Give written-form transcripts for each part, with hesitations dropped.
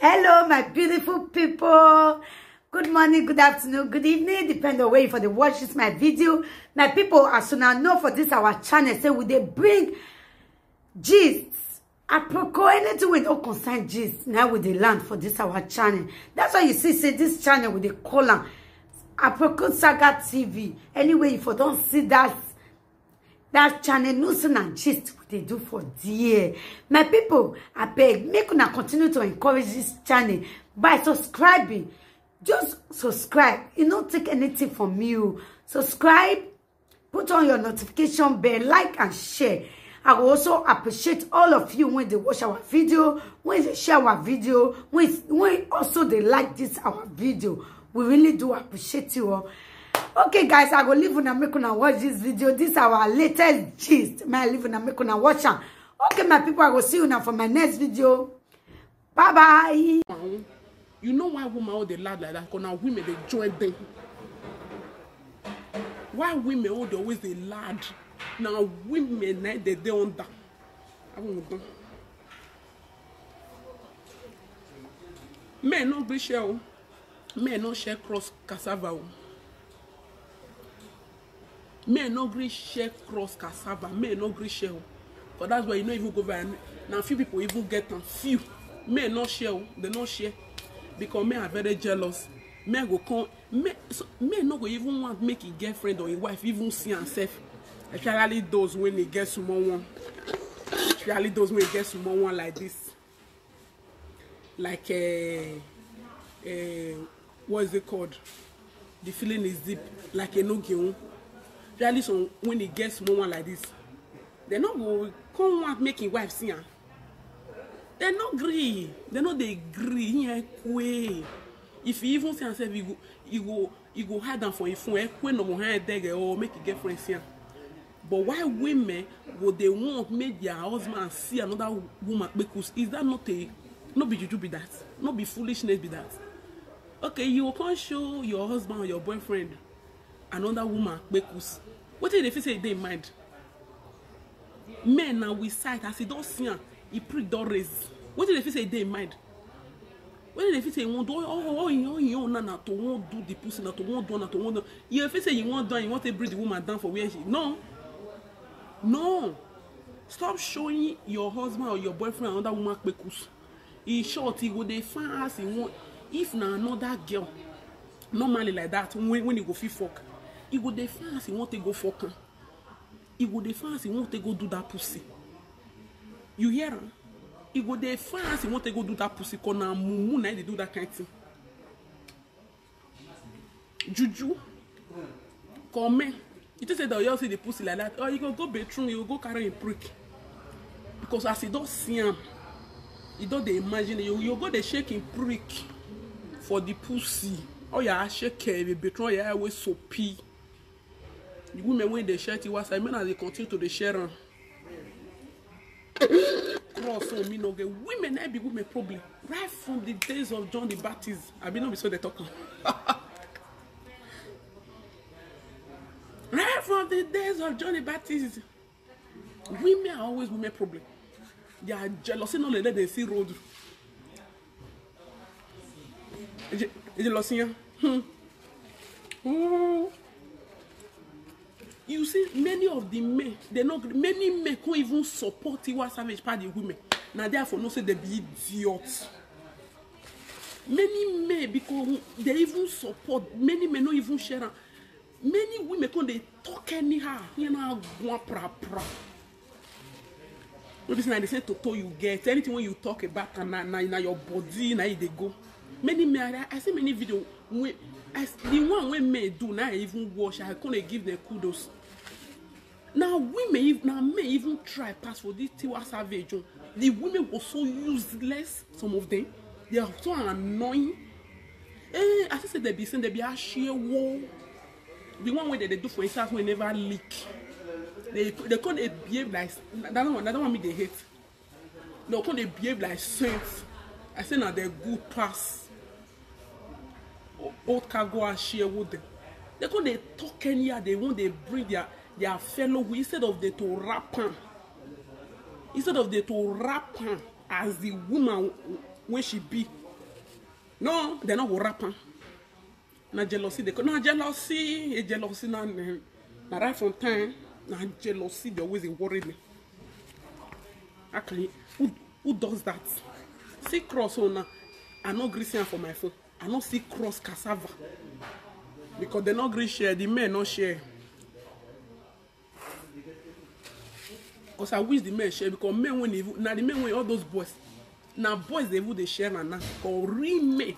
Hello, my beautiful people. Good morning, good afternoon, good evening, depending on where you for the watch this my video. My people, as soon as I know for this our channel, say we they bring gists. Apropos anything with all concern gist. Now with the land for this our channel. That's why you see say this channel with the column. Apropos Saga TV. Anyway, if you don't see that channel, news and gist what they do for dear. My people, I beg, make una continue to encourage this channel by subscribing. Just subscribe. It don't take anything from you. Subscribe, put on your notification bell, like and share. I will also appreciate all of you when they watch our video, when they share our video, when also they like this our video. We really do appreciate you all. Okay, guys, I will leave una make una watch this video. This is our latest gist. May I leave una make una watch am. Okay, my people, I will see you now for my next video. Bye bye. You know why women all they lad like that? Because now women they join them. Why women all they always they lad? Now women they under. I won't do. Men no be share. Men no share cross cassava. Men no gree share cross cassava. Men no gree share. Because that's why you know even go over now few people even get them. Few men no share. They no share. Because men are very jealous. Men go come. Men no go even want to make a girlfriend or a wife even see herself. Especially those when they get small one. Especially those when they get small one like this. Like what is it called? The feeling is deep. Like a no game. Especially so when they get small one like this. They not go come want make a wife see her. They not agree. They know they agree. If you even see yourself, you go hide them for your phone. No more or make a girlfriend see. But why women would they want make their husband see another woman? Because is that not be juju be that? Not be foolishness be that? Okay, you can't show your husband or your boyfriend another woman because what did they say they mind? Men now we sight as he don't see her. He prick don't raise. What did they say they mind? What did they say you want do? You want to want do the pussy, not to want do, not to want do. You if say you want done, you want to bring the woman down for where she no. Stop showing your husband or your boyfriend another woman because in short, he go they find us he want if na another girl normally like that when he go fit fuck, he go they find us he want to go fuck her. He go they find us he want to go do that pussy. You hear her? He go there fast. He want to go do that pussy. Cause now mumu na they do that kind of thing. Juju, come. You just say that you see the pussy like that. Oh, you go bedroom. You go carry a prick. Because as you don't see him, you don't imagine you go the shaking prick for the pussy. Oh yeah, shake the bedroom. Yeah, always so pee. The women when they share it was I mean as they continue to the share. So me no get women I be women problem right from the days of John the Baptist. I be not be so they talk. Right from the days of John the Baptist, women are always women problem. They are jealous. No let them see road. Is it lost here? You see, many of the men, many men can't even support Tiwa Savage by the women. Now therefore, no say they be idiots. Many men because they even support. Many men not even share. Many women can't they talk anyhow. You know, go pra. Maybe now they say to you get anything when you talk about and now your body now they go. Many men, I see many videos. The one when men do now I even watch. I can't give them kudos. Now women, now men even try pass for this Tiwa Savage. The women were so useless. Some of them, they are so annoying. I said they be saying they be a sheer wall. The one way that they do for instance will never leak. They can't behave like that. One me they hate. They can't behave like saints. I say now they good pass. Old cargo and sheer wood. They can't talk anyhow. They want they bring their fellow instead of they to rap her. Instead of they to rap her as the woman when she be No, they're not rapping. Na jealousy, they na jealousy, a jealousy na right from time. Na jealousy, they always worry me. Actually, who does that? See cross on. I no gree for my phone. I no see cross cassava because they no gree share. The men no share. Because I wish the men share because men when now the men when all those boys. Now boys they even they share now. Or real men,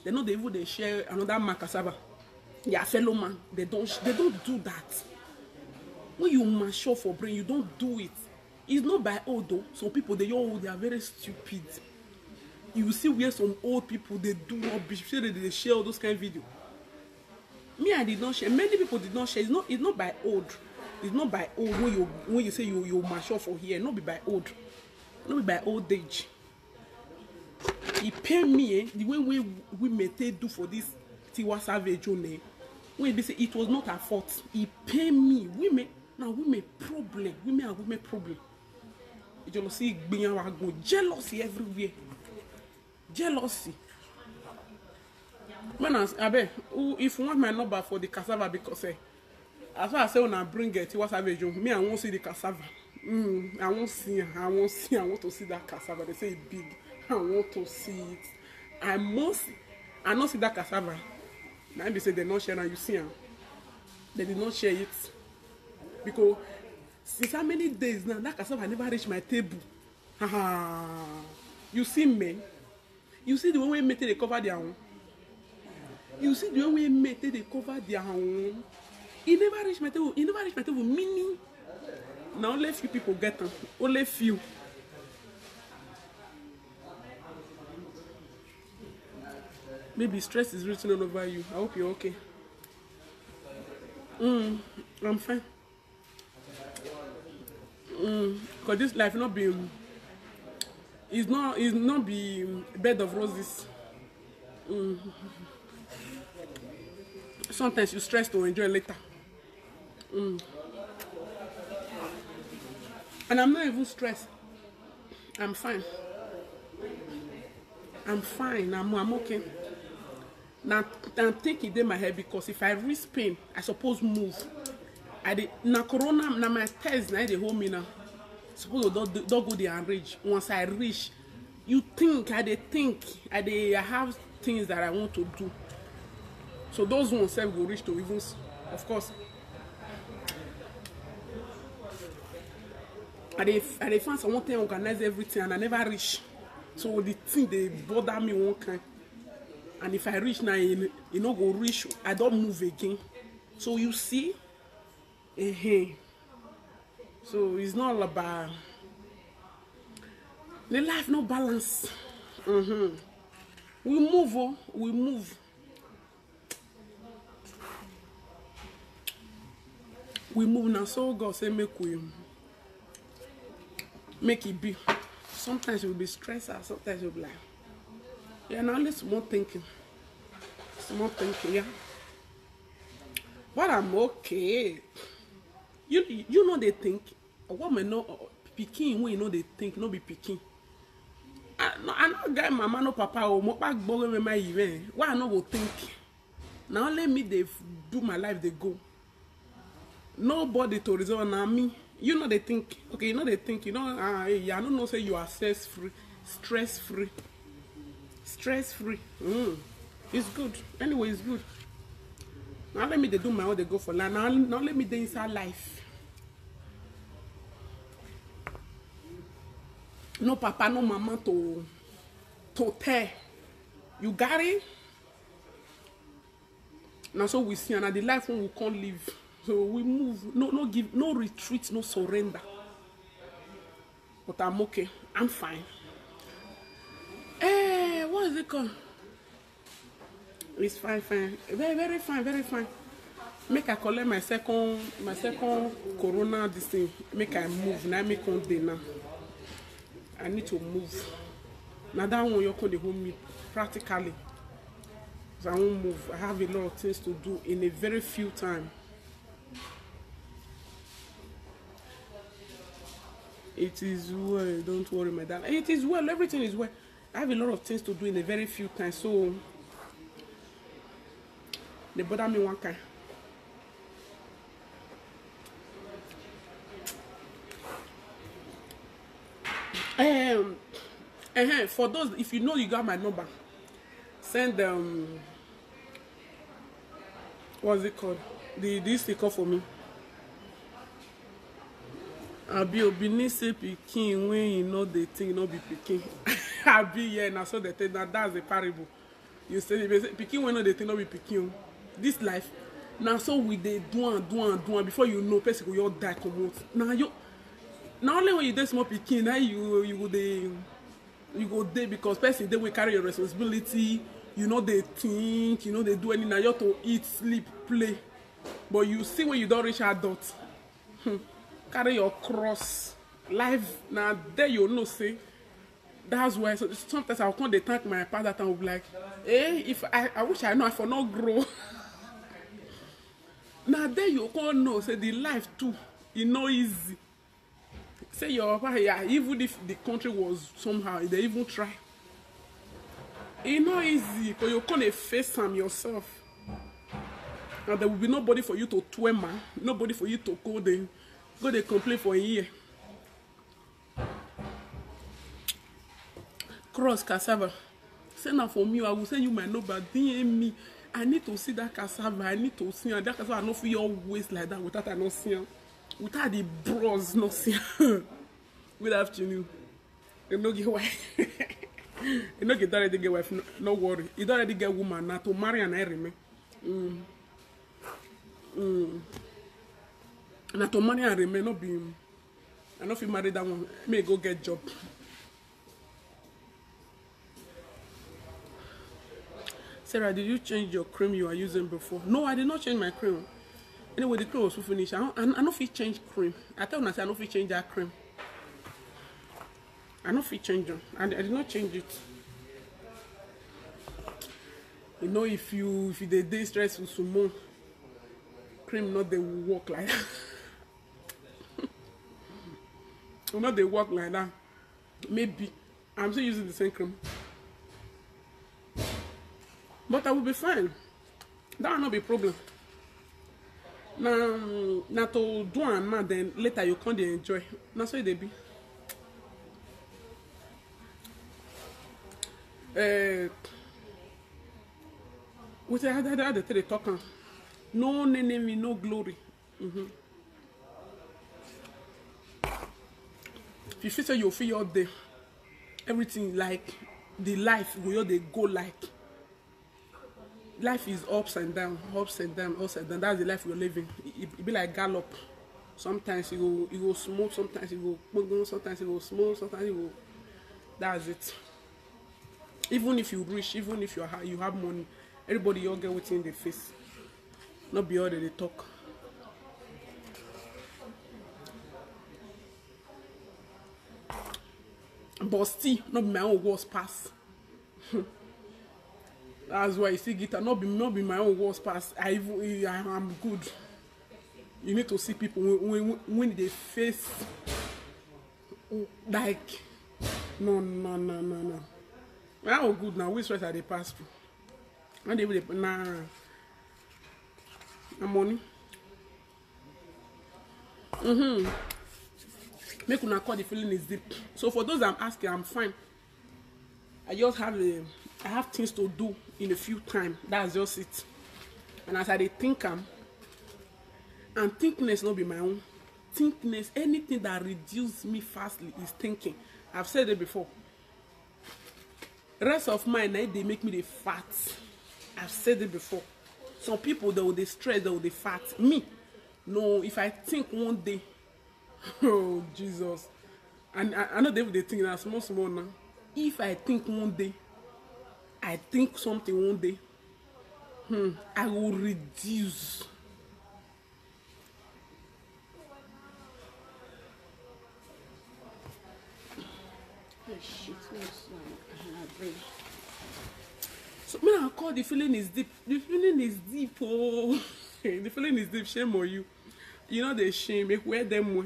they know they even they share another man cassava. Their fellow man, they don't do that. When you mature for brain, you don't do it. It's not by old though. Some people they are very stupid. You will see where some old people they do rubbish. They share all those kind of video. Me, I did not share. Many people did not share. It's not by old. It's not by old when you say you mature for here. Not be by old. Not be by old age. It pay me the way we may do for this Tiwa Savage name. When they say it was not our fault. It pay me. We may problem. We problem. Jealousy, jealousy everywhere. Jealousy. When I bet if you want my number for the cassava because as far as I say when I bring it, Tiwa Savage, me I won't see the cassava. I won't see. I want to see that cassava. They say it's big. I want to see it. I not see that cassava. Now they say they not share and you see them. They did not share it. Because since how many days now that cassava never reached my table. You see me? You see the way we made they cover their own. You see the way we made they cover their own. It never reached my table. It never reached my table. Meaning now only few people get them. Only few. Maybe stress is written all over you. I hope you're okay. I'm fine. Because this life not be is not be bed of roses. Sometimes you stress to enjoy later. And I'm not even stressed. I'm fine. I'm fine. I'm okay. Now I'm thinking in my head because if I reach pain, I suppose move. Now corona, now my test now they hold me now. Suppose don't go there and reach. Once I reach, you think I have things that I want to do. So those ones will reach to even, of course. I find someone to organize everything and I never reach. So the thing they bother me one kind. And if I reach now, you know go reach, I don't move again. So you see, so it's not all about the life no balance. We move, we move. We move now. So God say make it be. Sometimes you'll be stressed out, sometimes you'll be like, yeah, now let's more thinking. Small thinking, yeah. But I'm okay. You know they think. A woman know picking when you know they think, no be picking. I know guy mama no papa or mo back borrow me my event. Why I no go think? Now let me they do my life they go. Nobody to resolve now me. You know they think. Okay, you know they think. You know, yeah, I don't know say you are stress free. Stress free. It's good. Anyway, it's good. Now let me they do my own they go for life. Now let me they inside life. No papa, no mama to tell. You got it? Now so we see and the life when we can't live. So we move. No give, no retreat, no surrender. But I'm okay. I'm fine. Hey, what is it called? It's fine. Very, very fine, very fine. Make I collect my second corona this thing. Make I move. Now make on day now. I need to move. Now that one you're going to hold me practically. So I won't move. I have a lot of things to do in a very few time. It is well. Don't worry, my darling. It is well. Everything is well. I have a lot of things to do in a very few times, so they bother me one kind. For those, if you know you got my number, send what's it called? This sticker for me. Abi obini say pikin when you know the thing no be pikin. Abi yeah, now so the thing that's a parable. You say pikin when no the thing no be pikin. This life now so we dey do and before you know person go your die comot. Now only when you dey small pikin now you go dey because person dey will carry your responsibility. You know they think, you know they do anything. Now you have to eat, sleep, play. But you see when you don't reach adult, carry your cross. Life now there you know say. That's why so sometimes I'll come they thank my past that time will be like, if I wish I know I for not grow. Now there you can't know say the life too, it's not easy. Say your papa, yeah, even if the country was somehow, they even try. It's not easy because you can't face them yourself. And there will be nobody for you to twema, nobody for you to go they complain for a year. Cross cassava. Say now for me, I will send you my number. DM me. I need to see that cassava. I need to see that cassava. I not feel always like that without I not seeing. Without the bros not seeing. Good afternoon. You know get wife. You know get already get wife. No worry. You don't already get woman now to marry and marry me. Now to marry and remain not be. I know if you marry that one, may go get job. Sarah, did you change your cream you were using before? No, I did not change my cream. Anyway, the cream was finished. I don't feel change cream. I tell you, I don't feel change that cream. I don't feel change it. I did not change it. You know, if you day stressful so more, cream not they work like that. Not they work like that. Maybe I'm still using the same cream. But I will be fine. That will not be a problem. Now to do and man, then later you can't enjoy. Now so they be. With the other three talking. No name, no glory. If you feel so you feel your day, everything like the life where they go like. Life is ups and down, ups and down, ups and down. That's the life we're living. It be like gallop. Sometimes you go smooth, sometimes you go sometimes you go smooth, sometimes you go. That's it. Even if you rich, even if you have money, everybody you'll get within the face. Not be all that they talk. But still, not be my own worst pass. That's why you see guitar not be my own worst pass. I'm good. You need to see people when they face like no. I'm good now. Which stress are they pass through? And they will nah. Money. Make una call the feeling is deep. So for those I'm asking, I'm fine. I just have things to do in a few time. That's just it. And as I think and thinkness not be my own. Thinkness, anything that reduces me fastly is thinking. I've said it before. Rest of mine, they make me the fat. I've said it before. Some people they stress, they fat. Me, no. If I think one day, oh Jesus, and I know they think that small now. If I think one day, I think something one day, I will reduce. Oh shit, so when I call the feeling is deep. The feeling is deep, oh. The feeling is deep. Shame on you. You know the shame. Make wear them way.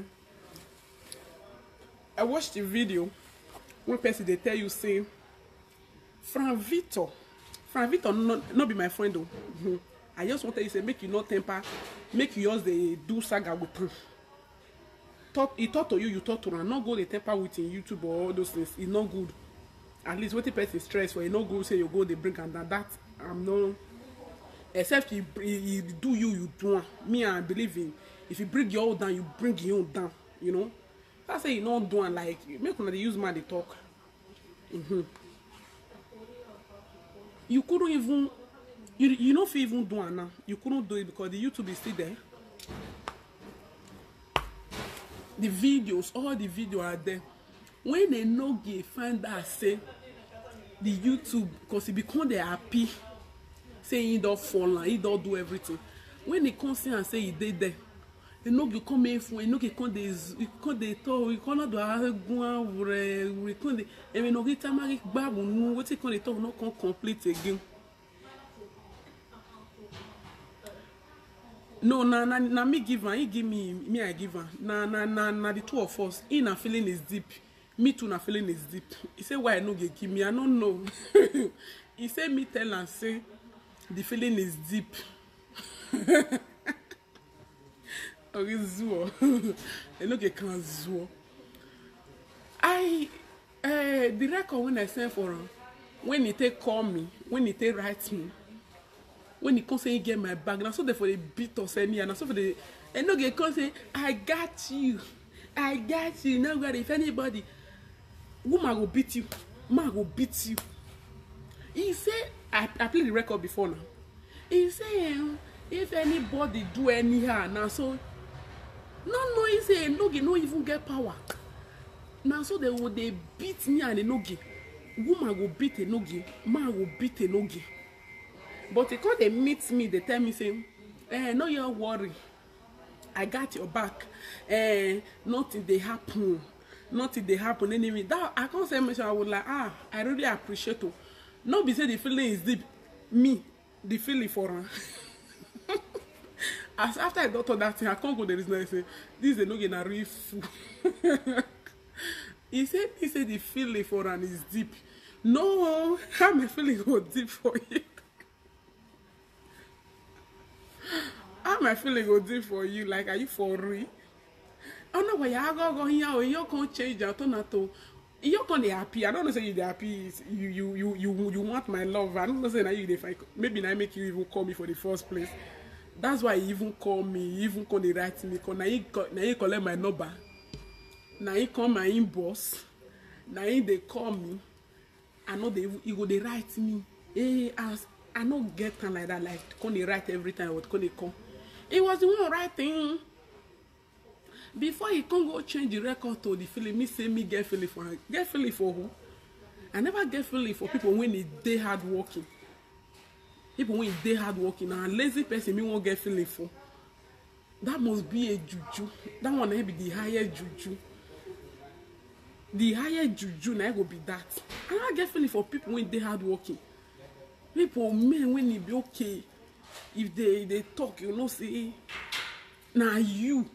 I watched the video. One person they tell you say Frank Victor not be my friend though. I just want to say make you not temper, make you just the do saga with him. He talk to you, you talk to him. Not go the temper with in YouTube or all those things. It's not good. At least what the person stress for, you not go say you go the bring and that I'm not. Except he do you do. Me I believe in. If you bring your own down, you bring your own down. You know. That's say you not doing like make when they use man they talk. You couldn't even you don't feel even do it now. You couldn't do it because the YouTube is still there. The videos, all the videos are there. When they no get find that say the YouTube, because it become they happy, say he don't fall and he don't do everything. When they come see and say he did there, they no get come in for, they no get come they talk, we cannot do a go we come they, and we no get tamari babu no, what they come they talk no come complete again. No, na me give her, he give me I give her. Na the two of us, he na feeling is deep. Me too na feeling is deep. He say why I no get give me, I don't know. He say me tell and say the feeling is deep. Okay, zuo. I no get can zuo. The record when I send for him, when he take call me, when he take write me. When he come say he get my bag, now so therefore they beat us any and so for the and no get come say I got you. Now God, if anybody woman will beat you, man will beat you. He say I play the record before now. He say if anybody do anyhow now so no he say no even get power. Now so they beat me and a nogi. Woman will beat a nogi, man will beat a nogi. But because they meet me, they tell me, say, no, you're worried. I got your back. Nothing they happen. Anyway, that I can't say much. I would like, I really appreciate it. Not be say the feeling is deep. Me, the feeling for her. As after I got to that thing, I can't go there. Is nice. This is not gonna real fool. He said the feeling for her is deep. No, how my feeling go deep for you? How my feeling go deep for you? Like, are you for real? Oh no, but you go here. You can't change that. You can't be happy. I don't know say you're happy. You want my love. I don't know say now you define. Maybe I make you even call me for the first place. That's why you even call me. You even call the right me. Cause now you collect my number. Now you call my inbox. Now they call me. I know you go they write me. As I don't get kind like that, like can they write every time what can they come. It was the one writing. Before he can go change the record to the feeling, me say me get feeling for her. Get feeling for who? I never get feeling for people when they hard working. People when they hard working and a lazy person me won't get feeling for. That must be a juju. That one may be the higher juju. The higher juju now will be that. I never get feeling for people when they hard working. People men when it be okay. If they talk, you know, say now you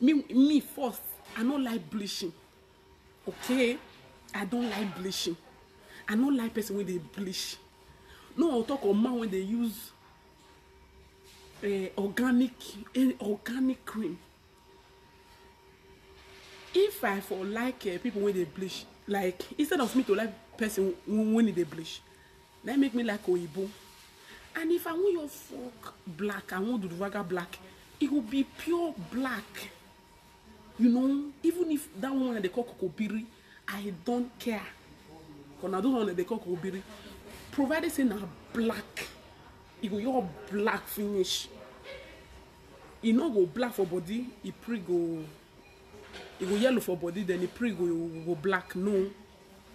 me first, I don't like bleaching. Okay? I don't like bleaching. I don't like person when they bleach. No, I'll talk on man when they use organic cream. If I for like people when they bleach, like instead of me to like person when they bleach, that make me like Oibo. And if I want your folk black, I want the Vaga black, it will be pure black. You know, even if that one they call Kokobiri, I don't care. Because I don't want they call Kokobiri. Provided say now black, it go your black finish. It not go black for body, it go yellow for body, then it go black. No,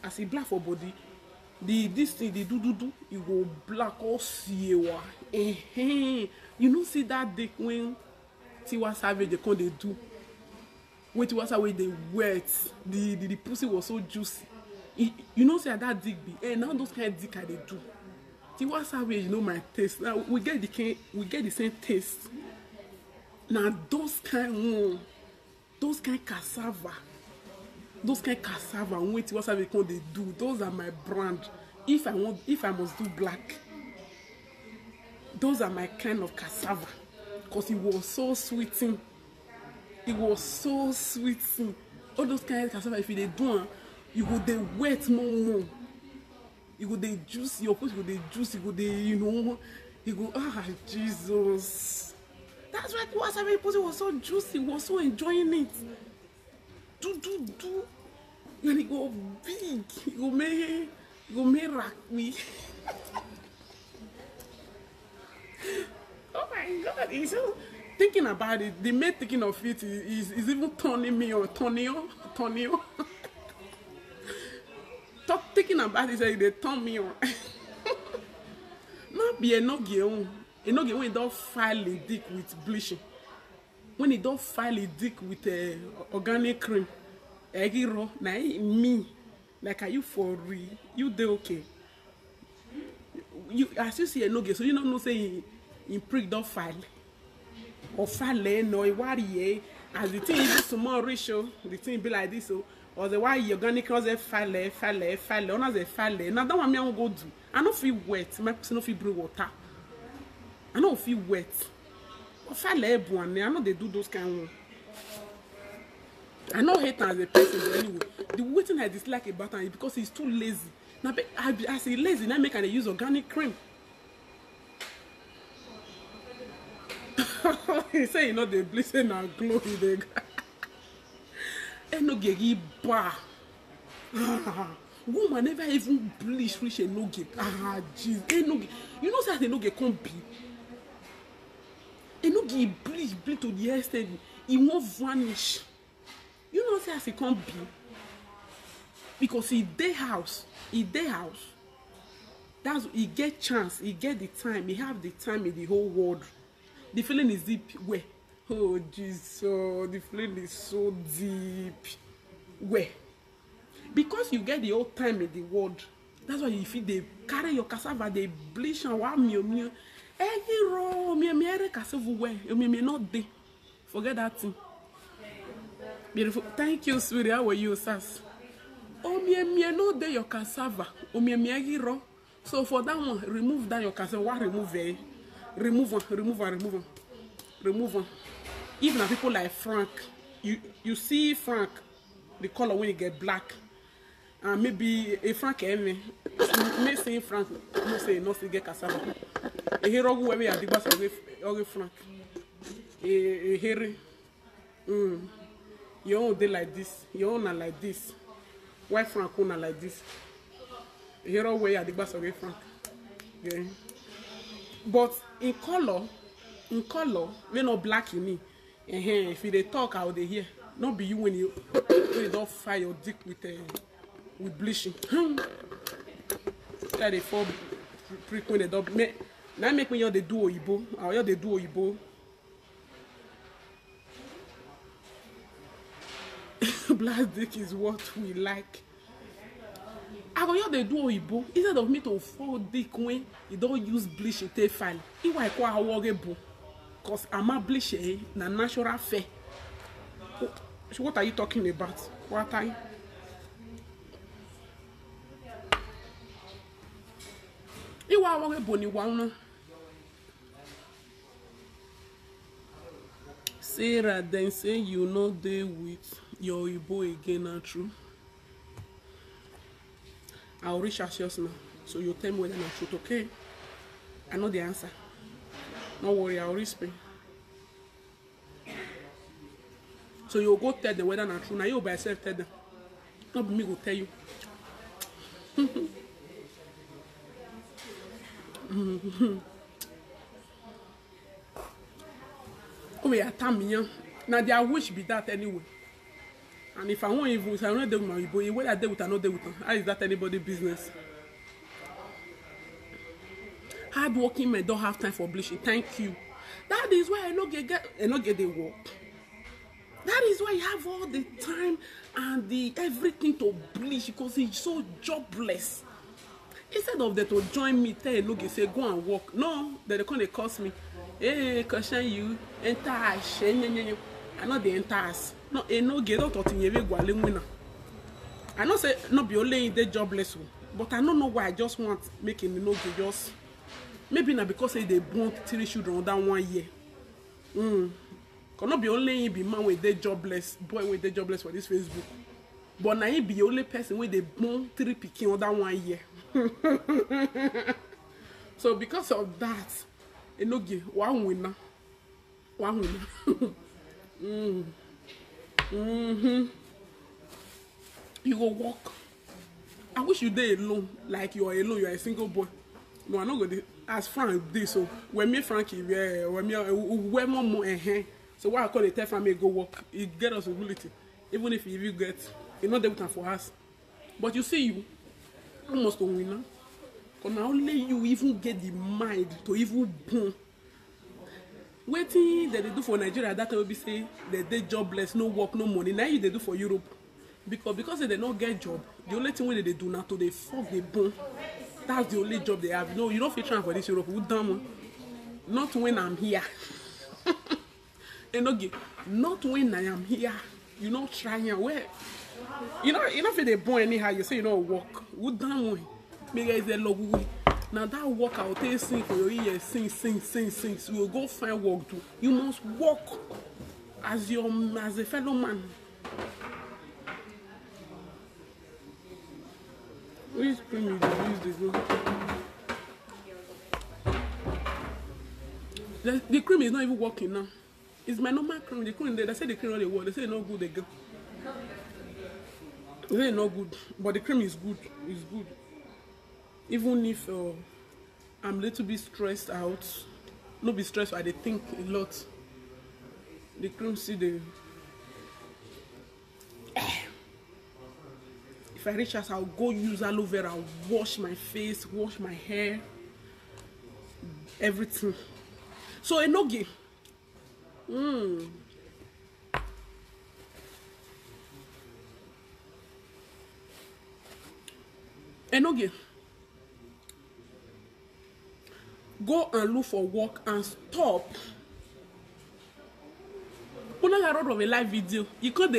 as it black for body. This thing they do you go black or siewa. You know see that dick when Tiwa Savage they come they do. When Tiwa Savage they wet, the pussy was so juicy. You know see that dick be. Now those kind of dick they do. Tiwa Savage, you know my taste. Now we get the same taste. Now those kind cassava. Those kind of cassava when Tiwa Savage come they do, those are my brand. if I must do black, those are my kind of cassava, because it was so sweeting. It was so sweeting. All those kind of cassava, if you they do, you go they wet more. You go they juice, your post go they juice, you go they, you know, you go, Jesus. That's why the wasabi post was so juicy, was so enjoying it. Do. And it go big, it go make rack me. Oh my God, it's so, thinking about it, the main thinking of it is even turning me or Tonio. Thinking about it, they turn me on. Not be enoge when it don't file a dick with bleaching. When it don't file a dick with organic cream, eggy raw, na me, like are you for real? You dey okay? You as you see enoge, so you don't know say in prick don't file or file no worry as the thing is small ratio, the thing be like this so. Or the why organic cause file. Ona ze file. Now that one me I go do. I no feel wet. My person no feel bring water. I no feel wet. Or file one. I know they do those kind of one. I know hate as a person but anyway. The one thing I dislike about him is because he's too lazy. Now I say lazy. Now make I use organic cream. He say you know the blessing and glory they got. Enoge bar. Woman never even bleach reach enoge. Jeez. Enoge. You know say enoge can't be. Enoge bleach to the extent it won't vanish. You know say as it can't be. Because he day house. That's he get chance. He get the time. He have the time in the whole world. The feeling is deep. Where? Oh Jesus, the feeling is so deep. Where? Because you get the old time in the world. That's why if they carry your cassava, they bleach and wow me. Hey, raw me cassava where? Me not dey. Forget that thing. Beautiful. Thank you, sweetie. How are you, Sas? Oh me not dey your cassava. Oh me raw. So for that one, remove that your cassava. Why remove it? Remove one. Even people like Frank, you see Frank, the color when you get black, and maybe a Frank may say Frank, no say get cassava. A hero who we are the boss of Frank. A hero, your own day like this, your own are like this. Why Frank own are like this? A hero we are the boss of Frank. Okay. But in color, we no black you need. If you they talk out they hear, not be you when you don't fire your dick with bleaching. Like they fall prick when they don't now make me you they do oyibo, or you they do oyibo. Black dick is what we like. I go you they do oyibo instead of me to fall dick when you don't use bleach in take file. It why kwa awogebo. Because I'm a bleach na natural fair. So what are you talking about? What are you? Iwa awogebo ni wa. Sarah then say you know dey with your Igbo again, not true. I'll reach out just now, so you tell me whether I'm truth, okay? I know the answer. No worry, I'll respond. So you go tell them whether I'm true. Now you by yourself tell them. Not me go tell you. Oh yeah, Tamiya. Now their wish be that anyway. And if I want even, if I don't deal with my boy, whether I deal with or not deal with them, how is that anybody's business? Hard-working men don't have time for bleaching. Thank you. That is why I not get the work. That is why you have all the time and the everything to bleach because he's so jobless. Instead of them to join me, tell no say go and work. No, they're gonna cost me. Hey, caution you, enter ash, I know the enters. No, no get out of the I know say not be only the jobless. But I don't know why I just want making the Enoge just maybe not because they born 3 children that 1 year. Cannot be only be man with they jobless, boy with they jobless for this Facebook. But now he be the only person with they born 3 pikin that 1 year. So because of that, Enoge one winner. You go walk. I wish you there alone, like you are alone, you are a single boy. No, I'm not going to ask Frank this. So when me Frankie, when me more so why I call it tell family go walk, it get us ability. Even if you get, it's not there for us. But you see you almost a winner. Because now only you even get the mind to even boom. Waiting that they do for Nigeria, that will be say that they jobless, no work, no money. Now they do for Europe. Because they don't get job, the only thing they do now to they fuck the bone. That's the only job they have. No, you don't fit trying for this Europe. Who damn? Not when I'm here. Enoge, not when I am here. You not trying where? You know if they born anyhow, you say you don't work. Who damn way? Maybe it's a log way. Now that work I'll take sing for your ears, sing. So you go find work do. You must work as a fellow man. Which cream you use the cream is not even working now. It's my normal cream. The cream they say the cream on the wall. They say it's not good again. They say it's not good, but the cream is good. It's good. Even if I'm a little bit stressed out, not be stressed. I think a lot. The cream see the. If I reach us, I'll go use aloe vera, wash my face, wash my hair, everything. So Enoge, Enoge, go and look for work and stop. When I wrote of a live video, you can't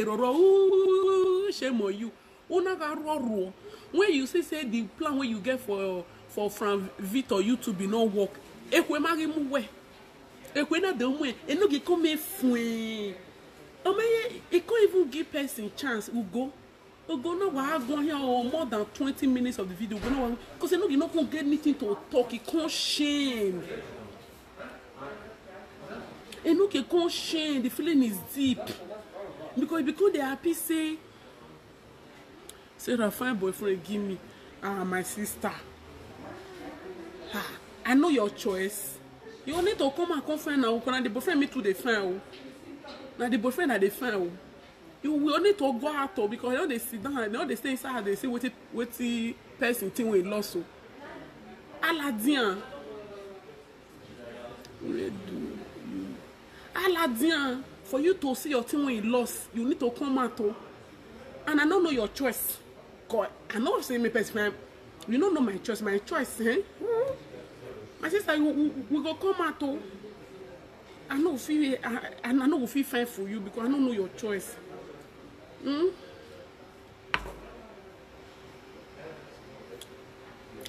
shame on you. When you say the plan where you get for from Victor YouTube be no work. Ekwe mari mu we. Ekwe na de mu. Enoge come fun. It can't even give person chance. Ugo no wa go here more than 20 minutes of the video. Because Enoge not gonna get anything to talk. It can't shame. Enoge can't shame. The feeling is deep. Because they happy say a fine boyfriend give me my sister. I know your choice. You need to come and confirm now. The boyfriend me to the fan. Now the boyfriend at the fan. You will need to go out because they sit down and they stay inside. They say what the person thing we lost. So Aladian. Aladian. For you to see your thing when you lost, you need to come out. And I don't know your choice. God, I know I'm saying my best friend. You don't know my choice. My choice, eh? My sister, we go come out. I know feel I know we feel fine for you because I don't know your choice. I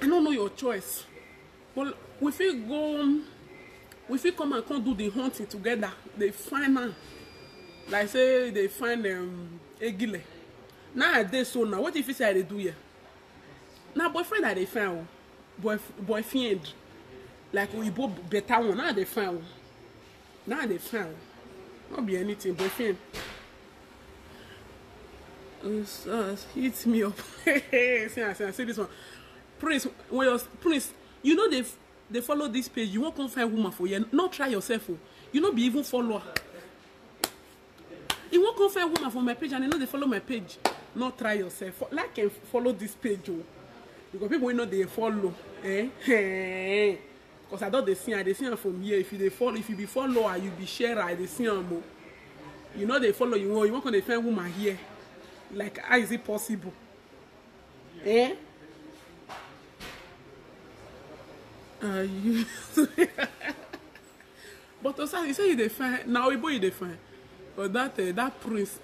don't know your choice. But we feel go. We feel come and come do the hunting together. They find her. Like say they find Egile. Nowadays, so now what if you say they do here? Now boyfriend that they found, boyfriend, like we both better one. Now they found, not be anything boyfriend. Hit me up. See this one, Prince. Prince, you know they follow this page. You won't come find woman for you. Not try yourself. You not be even follower. You won't come find woman for my page and you know they follow my page. Not try yourself. Like and follow this page, because people will know they follow. Because I don't they see them from here. If you be follower, you be sharer, they see them more. You know they follow you. You want to find woman here. Like how is it possible? But also you say you define now we boy you define. But that prince.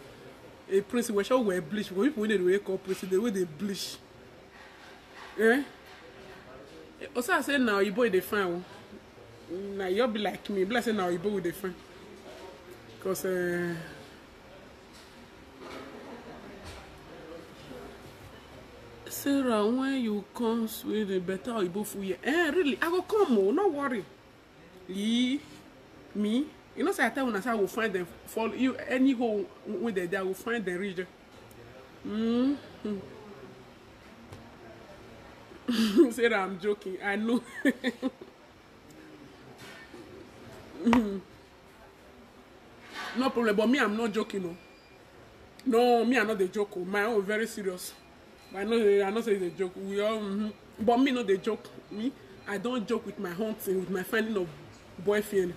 A prince we shall wear bleach. When people when they wake up, prince the way they bleach. Eh? Also, I say now you boy they fine. Now you'll be like me. But I say now you boy they fine. Because Sarah, when you come with a better Oyibo food here, really, I will come. Oh, no worry. Me, you know, say I tell when I say I will find them for you any hole when they're there, I will find the region. Sarah, I'm joking. I know. No problem, but me, I'm not joking. No, no, me, I'm not the joke. My own very serious. I know say it's a joke. We all, but me not the joke. Me, I don't joke with my hunting, with my finding of boyfriend.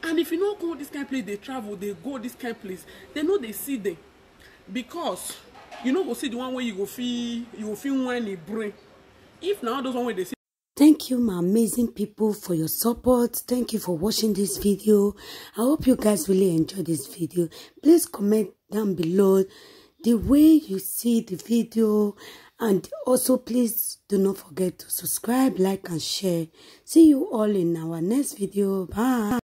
And if you don't go this kind of place, they travel, they go this kind of place, they know they see them. Because you know go see the one where you go feel when it brain. If now those one where they see. Thank you, my amazing people, for your support. Thank you for watching this video. I hope you guys really enjoyed this video. Please comment down below the way you see the video, and also please do not forget to subscribe, like and share. See you all in our next video. Bye.